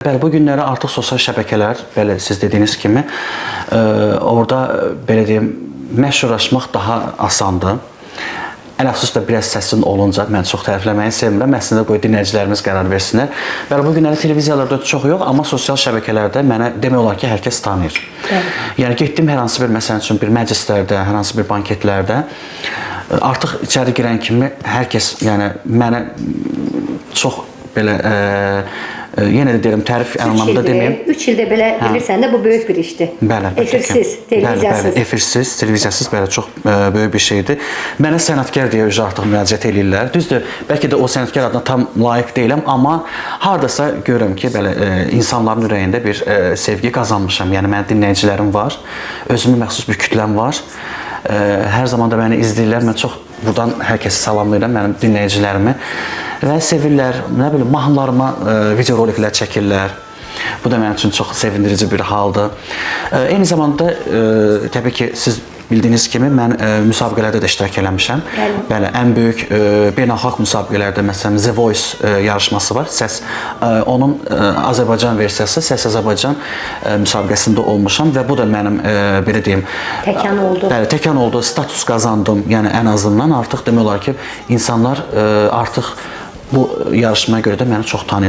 Bəli, bu günləri artıq sosial şəbəkələr, belə siz dediyiniz kimi, orada belə deyim, məşhurlaşmaq daha asandır. Ələxüsus da biraz səsin olunca mən çox tərifləməyi sevmirəm. Əslində qoy dinləyicilərimiz qərar versinlər. Bəli, bu günləri televiziyalarda çox yox, amma sosial şəbəkələrdə mənə demək olar ki, hər kəs tanıyır. Yəni getdim hər hansı bir məsəl üçün bir məclislərdə, hər hansı bir banketlərdə artıq içəri girən kimi hər kəs, yəni mənə çox belə yenə də deyirəm, tərif anlamında deməyim. 3 ildə belə bilirsən də bu böyük bir işdir. Bəli, efirsiz, televiziyasız. Bəli, efirsiz, televiziyasız belə çox böyük bir şeydir. Mənə sənətkar deyə artıq müraciət edirlər. Düzdür, bəlkə də o sənətkar adına tam layiq deyiləm, amma hardasa görürəm ki, belə insanların ürəyində bir sevgi qazanmışam. Yəni mənim dinləyicilərim var, özümə məxsus bir kütləm var. Hər zaman da məni izləyirlər. Mən çox buradan hər kəsi salamlayıram, mənim dinləyicilərimi. Və sevirlər, nə bilim, mahnılarıma video roliklər çəkirlər. Bu da mənim üçün çox sevindirici bir haldır. Eyni zamanda, təbii ki, siz bildiyiniz kimi, mən müsabiqələrdə də iştirak eləmişəm. Bəli, ən böyük beynəlxalq müsabiqələrdə, məsələn, The Voice yarışması var. Onun Azərbaycan versiyası, Səs Azərbaycan müsabiqəsində olmuşam və bu da mənim, belə deyim, təkan oldu. Bəli, təkan oldu, status qazandım. Yəni, ən azından artıq demək olar ki, insanlar artıq bu yarışmaya görə də məni çox tanıyırlar.